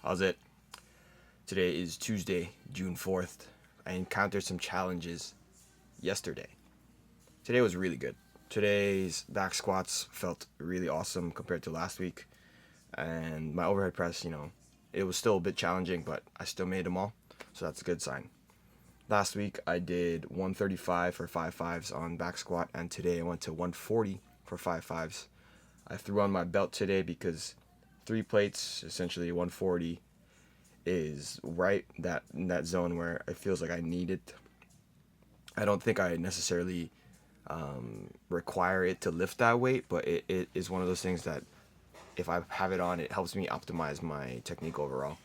How's it? Today is Tuesday, June 4th. I encountered some challenges yesterday. Today was really good. Today's back squats felt really awesome compared to last week. And my overhead press, it was still a bit challenging, but I still made them all. So that's a good sign. Last week I did 135 for 5.5s on back squat, and today I went to 140 for 5.5s. I threw on my belt today because 3 plates, essentially 140, is right in that zone where it feels like I need it. I don't think I necessarily require it to lift that weight, but it is one of those things that if I have it on, it helps me optimize my technique overall.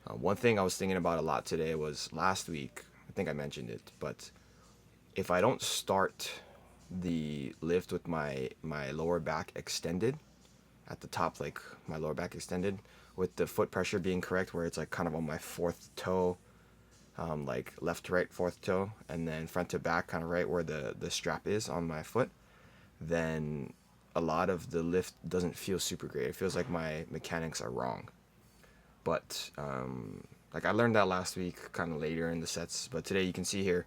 One thing I was thinking about a lot today was last week. I think I mentioned it, but if I don't start the lift with my lower back extended at the top, like my lower back extended, with the foot pressure being correct, where it's like kind of on my fourth toe, like left to right fourth toe, and then front to back, kind of right where the strap is on my foot, then a lot of the lift doesn't feel super great. It feels like my mechanics are wrong. But like I learned that last week, kind of later in the sets. But today you can see here,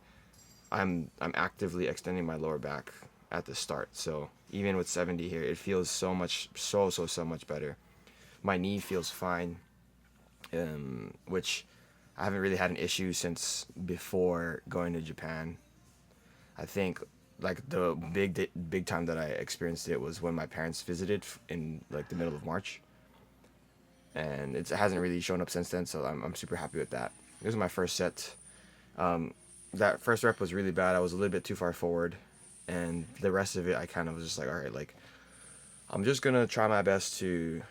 I'm actively extending my lower back at the start. So even with 70 here, it feels so much better. My knee feels fine, which I haven't really had an issue since before going to Japan. I think like the big time that I experienced it was when my parents visited in like the middle of March, and it hasn't really shown up since then. So I'm super happy with that. This was my first set. That first rep was really bad. I was a little bit too far forward, and the rest of it I kind of was just like, all right, like I'm just gonna try my best to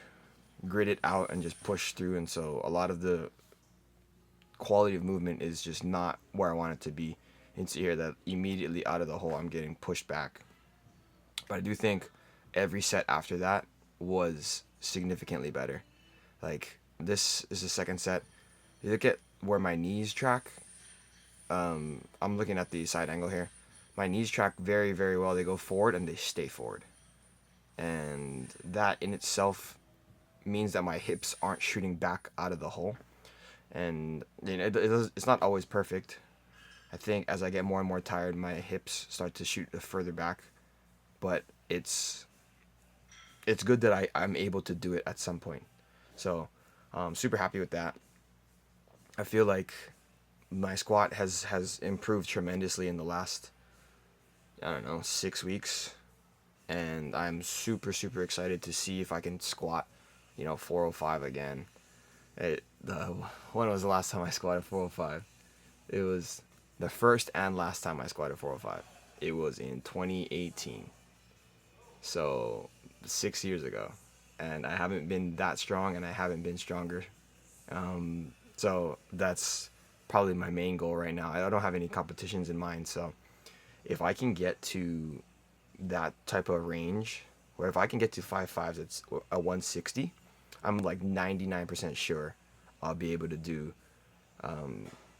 grit it out and just push through. And so a lot of the quality of movement is just not where I want it to be. And so here that immediately out of the hole I'm getting pushed back. But I do think every set after that was significantly better. Like this is the second set. You look at where my knees track. I'm looking at the side angle here. My knees track very, very well. They go forward and they stay forward. And that in itself means that my hips aren't shooting back out of the hole. And it's not always perfect. I think as I get more and more tired, my hips start to shoot further back. But it's good that I'm able to do it at some point. So super happy with that. I feel like my squat has improved tremendously in the last, I don't know, 6 weeks. And I'm super excited to see if I can squat, 405 again. When was the last time I squatted 405? It was the first and last time I squatted 405. It was in 2018. So 6 years ago. And I haven't been that strong, and I haven't been stronger. So that's probably my main goal right now. I don't have any competitions in mind. So if I can get to that type of range, where if I can get to 5.5s, it's a 160, I'm like 99% sure I'll be able to do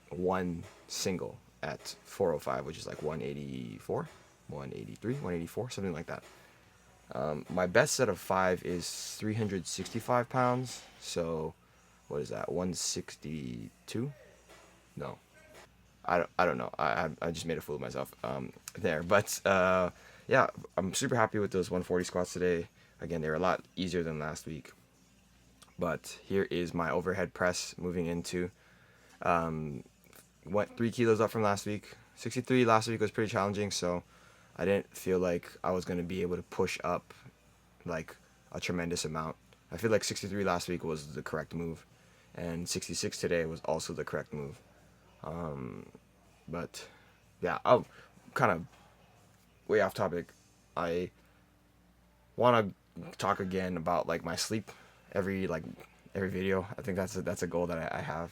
one single at 405, which is like 184, 183, 184, something like that. My best set of 5 is 365 pounds. So what is that? 162? No, I don't know. I just made a fool of myself there. But yeah, I'm super happy with those 140 squats today. Again, they were a lot easier than last week. But here is my overhead press moving into. Went 3 kilos up from last week. 63 last week was pretty challenging, so I didn't feel like I was going to be able to push up like a tremendous amount. I feel like 63 last week was the correct move, and 66 today was also the correct move. But yeah, I'll kind of way off topic. I want to talk again about like my sleep every video. I think that's a goal that I have.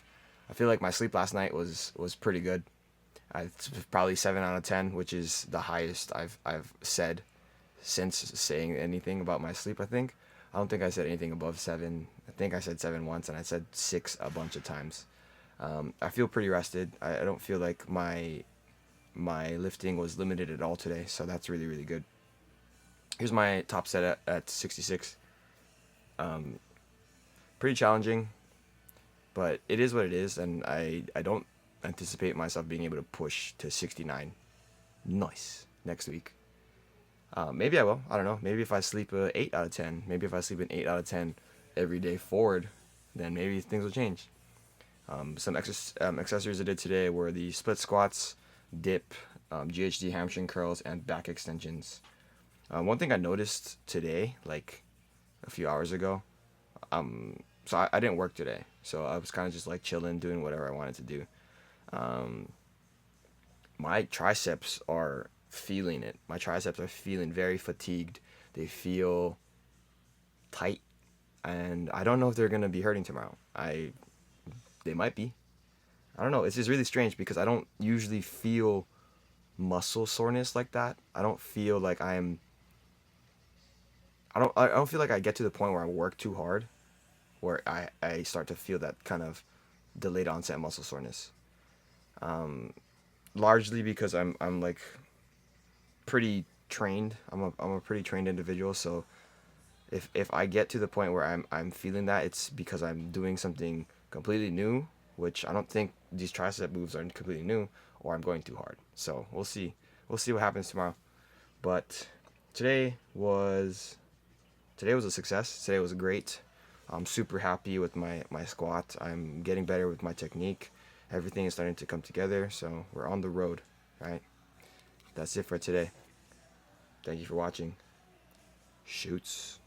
I feel like my sleep last night was pretty good. It's probably 7 out of 10, which is the highest I've said since saying anything about my sleep. I don't think I said anything above 7. I think I said 7 once, and I said 6 a bunch of times. I feel pretty rested. I don't feel like my lifting was limited at all today, so that's really good. Here's my top set at 66. Pretty challenging. But it is what it is, and I don't anticipate myself being able to push to 69 nice next week. Maybe I will. I don't know. Maybe if I sleep a 8 out of 10, maybe if I sleep an 8 out of 10 every day forward, then maybe things will change. Some accessories I did today were the split squats, dip, GHD hamstring curls, and back extensions. One thing I noticed today, like a few hours ago, so I didn't work today, so I was kind of just like chilling, doing whatever I wanted to do. My triceps are feeling it. My triceps are feeling very fatigued. They feel tight, and I don't know if they're gonna be hurting tomorrow. They might be. I don't know. It's just really strange because I don't usually feel muscle soreness like that. I don't feel like I don't feel like I get to the point where I work too hard, where I start to feel that kind of delayed onset muscle soreness. Largely because I'm like pretty trained. I'm a pretty trained individual, so if I get to the point where I'm feeling that, it's because I'm doing something completely new, which I don't think these tricep moves are completely new, or I'm going too hard. So we'll see. We'll see what happens tomorrow. But today was today was a success. Today was great. I'm super happy with my squat. I'm getting better with my technique. Everything is starting to come together, so we're on the road, right? That's it for today. Thank you for watching. Shoots.